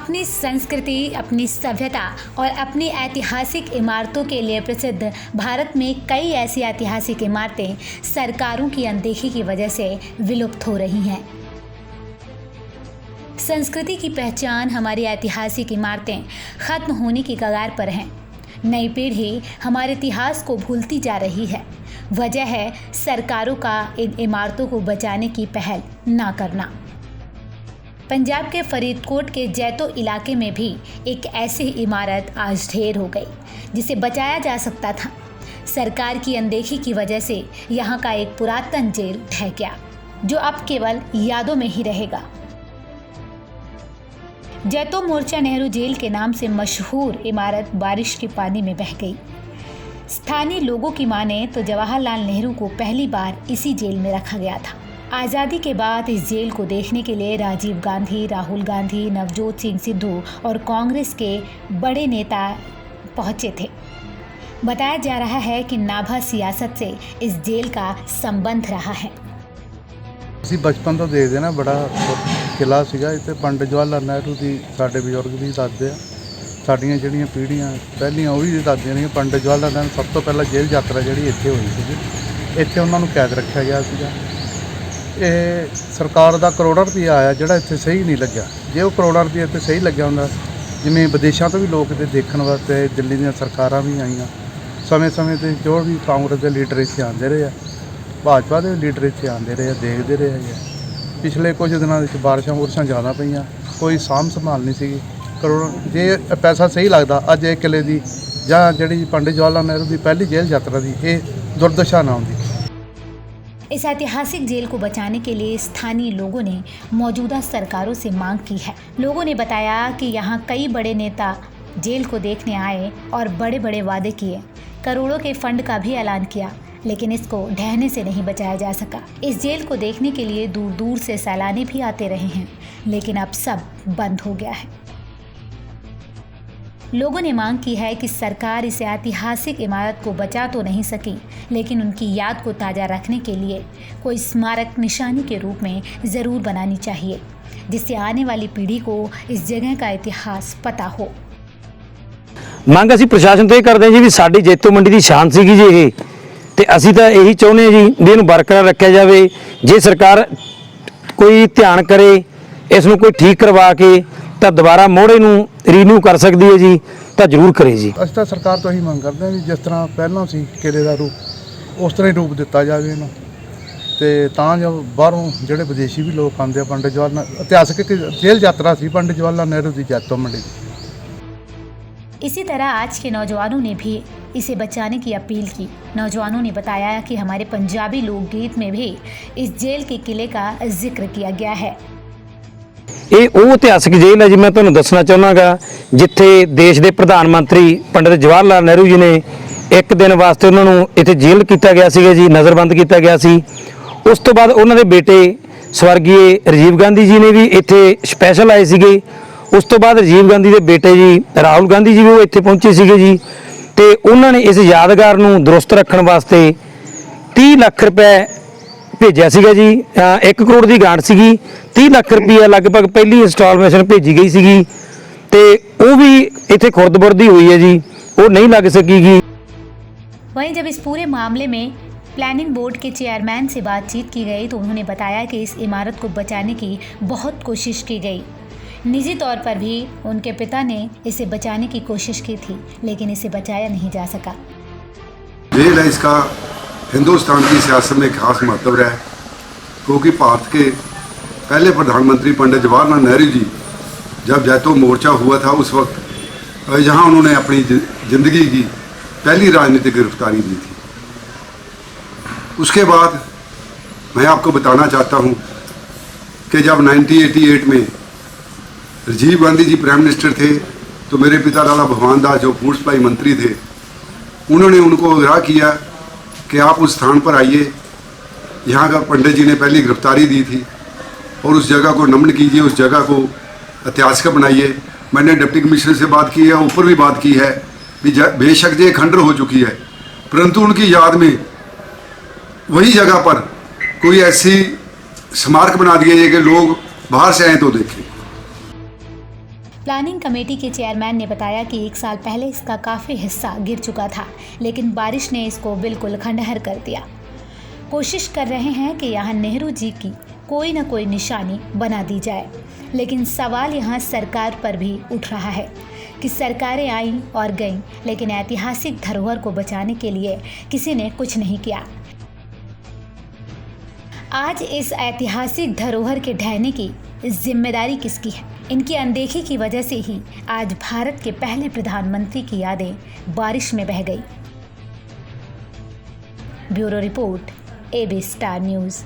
अपनी संस्कृति, अपनी सभ्यता और अपनी ऐतिहासिक इमारतों के लिए प्रसिद्ध भारत में कई ऐसी ऐतिहासिक इमारतें सरकारों की अनदेखी की वजह से विलुप्त हो रही हैं। संस्कृति की पहचान हमारी ऐतिहासिक इमारतें खत्म होने की कगार पर हैं। नई पीढ़ी हमारे इतिहास को भूलती जा रही है। वजह है सरकारों का इन इमारतों को बचाने की पहल ना करना। पंजाब के फरीदकोट के जैतो इलाके में भी एक ऐसी इमारत आज ढेर हो गई जिसे बचाया जा सकता था। सरकार की अनदेखी की वजह से यहाँ का एक पुरातन जेल ढह गया, जो अब केवल यादों में ही रहेगा। जैतो मोर्चा नेहरू जेल के नाम से मशहूर इमारत बारिश के पानी में बह गई। स्थानीय लोगों की माने तो जवाहरलाल नेहरू को पहली बार इसी जेल में रखा गया था। आज़ादी के बाद इस जेल को देखने के लिए राजीव गांधी, राहुल गांधी, नवजोत सिंह सिद्धू और कांग्रेस के बड़े नेता पहुंचे थे। बताया जा रहा है कि नाभा सियासत से इस जेल का संबंध रहा है। ਅਸੀਂ ਬਚਪਨ ਤੋਂ ਦੇਖਦੇ ਨਾ ਬੜਾ ਕਿਲਾ ਸੀਗਾ ਇੱਥੇ। ਪੰਡਿਤ ਜਵਾਹਰ ਲਾਲ ਨਹਿਰੂ ਦੀ ਸਾਡੇ ਬਜ਼ੁਰਗ ਵੀ ਦੱਸਦੇ ਆ, ਸਾਡੀਆਂ ਜਿਹੜੀਆਂ ਪੀੜ੍ਹੀਆਂ ਪਹਿਲੀਆਂ ਉਹ ਵੀ ਦੱਸਦੀਆਂ ਨੇ। ਪੰਡਿਤ ਜਵਾਹਰ ਲਾਲ ਨਹਿਰੂ ਸਭ ਤੋਂ ਪਹਿਲਾਂ ਜੇਲ੍ਹ ਯਾਤਰਾ ਜਿਹੜੀ ਇੱਥੇ ਹੋਈ ਸੀਗੀ, ਇੱਥੇ ਉਹਨਾਂ ਨੂੰ ਕੈਦ ਰੱਖਿਆ ਗਿਆ ਸੀਗਾ। ਇਹ ਸਰਕਾਰ ਦਾ ਕਰੋੜਾਂ ਰੁਪਈਆ ਆਇਆ ਜਿਹੜਾ ਇੱਥੇ ਸਹੀ ਨਹੀਂ ਲੱਗਿਆ। ਜੇ ਉਹ ਕਰੋੜਾਂ ਰੁਪਈਆ ਇੱਥੇ ਸਹੀ ਲੱਗਿਆ ਹੁੰਦਾ, ਜਿਵੇਂ ਵਿਦੇਸ਼ਾਂ ਤੋਂ ਵੀ ਲੋਕ ਇੱਥੇ ਦੇਖਣ ਵਾਸਤੇ, ਦਿੱਲੀ ਦੀਆਂ ਸਰਕਾਰਾਂ ਵੀ ਆਈਆਂ ਸਮੇਂ-ਸਮੇਂ 'ਤੇ, ਜੋ ਵੀ ਕਾਂਗਰਸ ਦੇ ਲੀਡਰ ਇੱਥੇ ਆਉਂਦੇ ਰਹੇ ਆ, ਭਾਜਪਾ ਦੇ ਲੀਡਰ ਇੱਥੇ ਆਉਂਦੇ ਰਹੇ ਆ, ਦੇਖਦੇ ਰਹੇ ਹੈਗੇ। ਪਿਛਲੇ ਕੁਝ ਦਿਨਾਂ ਵਿੱਚ ਬਾਰਿਸ਼ਾਂ ਜ਼ਿਆਦਾ ਪਈਆਂ, ਕੋਈ ਸਾਂਭ ਸੰਭਾਲ ਨਹੀਂ ਸੀਗੀ। ਕਰੋੜਾਂ ਜੇ ਪੈਸਾ ਸਹੀ ਲੱਗਦਾ, ਅੱਜ ਇਹ ਕਿਲੇ ਦੀ ਜਾਂ ਜਿਹੜੀ ਪੰਡਿਤ ਜਵਾਹਰ ਲਾਲ ਨਹਿਰੂ ਦੀ ਪਹਿਲੀ ਜੇਲ੍ਹ ਯਾਤਰਾ ਦੀ ਇਹ ਦੁਰਦਸ਼ਾ ना होती। इस ऐतिहासिक जेल को बचाने के लिए स्थानीय लोगों ने मौजूदा सरकारों से मांग की है। लोगों ने बताया कि यहाँ कई बड़े नेता जेल को देखने आए और बड़े बड़े वादे किए, करोड़ों के फंड का भी ऐलान किया, लेकिन इसको ढहने से नहीं बचाया जा सका। इस जेल को देखने के लिए दूर दूर से सैलानी भी आते रहे हैं, लेकिन अब सब बंद हो गया है। लोगों ने मांग की है कि सरकार इस ऐतिहासिक इमारत को बचा तो नहीं सकी, लेकिन उनकी याद को ताज़ा रखने के लिए कोई स्मारक निशानी के रूप में ज़रूर बनानी चाहिए, जिससे आने वाली पीढ़ी को इस जगह का इतिहास पता हो। ਮੰਗ ਅਸੀਂ ਪ੍ਰਸ਼ਾਸਨ ਤੋਂ ਇਹ ਕਰਦੇ ਹਾਂ ਜੀ ਵੀ ਸਾਡੀ ਜੈਤੋ ਮੰਡੀ ਦੀ ਸ਼ਾਨ ਸੀਗੀ ਜੀ ਇਹ, ਤੇ ਅਸੀਂ ਤਾਂ ਇਹੀ ਚਾਹੁੰਦੇ ਹਾਂ ਜੀ ਵੀ ਇਹਨੂੰ ਬਰਕਰਾਰ ਰੱਖਿਆ ਜਾਵੇ। ਜੇ ਸਰਕਾਰ ਕੋਈ ਧਿਆਨ ਕਰੇ, ਇਸ ਨੂੰ ਕੋਈ ਠੀਕ ਕਰਵਾ ਕੇ ਤਾਂ ਦੁਬਾਰਾ ਮੋੜੇ ਨੂੰ ਰੀਨਿਊ ਕਰ ਸਕਦੀ ਹੈ ਜੀ, ਤਾਂ ਜ਼ਰੂਰ ਕਰੇ ਜੀ। ਅਸੀਂ ਤਾਂ ਸਰਕਾਰ ਤੋਂ ਹੀ ਮੰਗ ਕਰਦੇ ਹਾਂ ਵੀ ਜਿਸ ਤਰ੍ਹਾਂ ਪਹਿਲਾਂ ਸੀ ਕਿਲੇ ਦਾ ਰੂਪ, ਉਸ ਤਰ੍ਹਾਂ ਹੀ ਰੂਪ ਦਿੱਤਾ ਜਾਵੇ ਇਹਨੂੰ, ਤੇ ਤਾਂ ਜੋ ਬਾਹਰੋਂ ਜਿਹੜੇ ਵਿਦੇਸ਼ੀ ਵੀ ਲੋਕ ਆਉਂਦੇ ਆ। ਪੰਡਿਤ ਜਵਾਹਰ ਲਾਲ ਇਤਿਹਾਸਕ ਜੇਲ੍ਹ ਯਾਤਰਾ ਸੀ ਪੰਡਿਤ ਜਵਾਹਰ ਲਾਲ ਨਹਿਰੂ ਦੀ ਜੈਤੋ ਮੰਡੀ। इसी तरह आज के नौजवानों ने भी इसे बचाने की अपील की। नौजवानों ने बताया कि हमारे पंजाबी लोकगीत में भी इस जेल के किले का जिक्र किया गया है। ਇਹ ਉਹ ਇਤਿਹਾਸਕ ਜੇਲ੍ਹ ਹੈ ਜੀ, ਮੈਂ ਤੁਹਾਨੂੰ ਦੱਸਣਾ ਚਾਹੁੰਦਾਗਾ, ਜਿੱਥੇ ਦੇਸ਼ ਦੇ ਪ੍ਰਧਾਨ ਮੰਤਰੀ ਪੰਡਿਤ ਜਵਾਹਰ ਲਾਲ ਨਹਿਰੂ ਜੀ ਨੇ ਇੱਕ ਦਿਨ ਵਾਸਤੇ ਉਹਨਾਂ ਨੂੰ ਇੱਥੇ ਜੇਲ੍ਹ ਕੀਤਾ ਗਿਆ ਸੀਗਾ ਜੀ, ਨਜ਼ਰਬੰਦ ਕੀਤਾ ਗਿਆ ਸੀ। ਉਸ ਤੋਂ ਬਾਅਦ ਉਹਨਾਂ ਦੇ ਬੇਟੇ ਸਵਰਗੀਏ ਰਾਜੀਵ ਗਾਂਧੀ ਜੀ ਨੇ ਵੀ ਇੱਥੇ ਸਪੈਸ਼ਲ ਆਏ ਸੀਗੇ। ਉਸ ਤੋਂ ਬਾਅਦ ਰਾਜੀਵ ਗਾਂਧੀ ਦੇ ਬੇਟੇ ਜੀ ਰਾਹੁਲ ਗਾਂਧੀ ਜੀ ਵੀ ਉਹ ਇੱਥੇ ਪਹੁੰਚੇ ਸੀਗੇ ਜੀ, ਤੇ ਉਹਨਾਂ ਨੇ ਇਸ ਯਾਦਗਾਰ ਨੂੰ ਦਰੁਸਤ ਰੱਖਣ ਵਾਸਤੇ 30 ਲੱਖ ਰੁਪਏ ਭੇਜਿਆ ਸੀਗਾ ਜੀ। 1 ਕਰੋੜ ਦੀ ਗ੍ਰਾਂਟ ਸੀਗੀ, 30 ਲੱਖ ਰੁਪਏ ਲਗਭਗ ਪਹਿਲੀ ਇੰਸਟਾਲਮੈਂਟ ਭੇਜੀ ਗਈ ਸੀਗੀ, ਤੇ ਉਹ ਵੀ ਇੱਥੇ ਖੁਰਦ-ਬੁਰਦੀ ਹੋਈ ਹੈ ਜੀ, ਉਹ ਨਹੀਂ ਲੱਗ ਸਕੀਗੀ। वहीं जब इस पूरे मामले में प्लानिंग बोर्ड के चेयरमैन से बातचीत की गई तो उन्होंने बताया कि इस इमारत को बचाने की बहुत कोशिश की गई। निजी तौर पर भी उनके पिता ने इसे बचाने की कोशिश की थी, लेकिन इसे बचाया नहीं जा सका। जेल है, इसका हिंदुस्तान की सियासत में खास महत्व रहा है, क्योंकि भारत के पहले प्रधानमंत्री पंडित जवाहरलाल नेहरू जी जब जैतो मोर्चा हुआ था, उस वक्त यहाँ उन्होंने अपनी ज़िंदगी की पहली राजनीतिक गिरफ्तारी दी थी। उसके बाद मैं आपको बताना चाहता हूँ कि जब 1988 में राजीव गांधी जी प्राइम मिनिस्टर थे, तो मेरे पिता लाला भगवान दास जो फूड सप्लाई मंत्री थे, उन्होंने उनको आगाह किया कि आप उस स्थान पर आइए, यहाँ का पंडित जी ने पहली गिरफ्तारी दी थी, और उस जगह को नमन कीजिए, उस जगह को ऐतिहासिक बनाइए। मैंने डिप्टी कमिश्नर से बात की है, ऊपर भी बात की है कि बेशक ये खंडर हो चुकी है, परंतु उनकी याद में वही जगह पर कोई ऐसी स्मारक बना दिया जाए कि लोग बाहर से आए तो देखें। प्लानिंग कमेटी के चेयरमैन ने बताया कि 1 साल पहले इसका काफ़ी हिस्सा गिर चुका था, लेकिन बारिश ने इसको बिल्कुल खंडहर कर दिया। कोशिश कर रहे हैं कि यहाँ नेहरू जी की कोई न कोई निशानी बना दी जाए, लेकिन सवाल यहाँ सरकार पर भी उठ रहा है कि सरकारें आईं और गईं, लेकिन ऐतिहासिक धरोहर को बचाने के लिए किसी ने कुछ नहीं किया। आज इस ऐतिहासिक धरोहर के ढहने की जिम्मेदारी किसकी है? इनकी अनदेखी की वजह से ही आज भारत के पहले प्रधानमंत्री की यादें बारिश में बह गई। Bureau report, AB star news.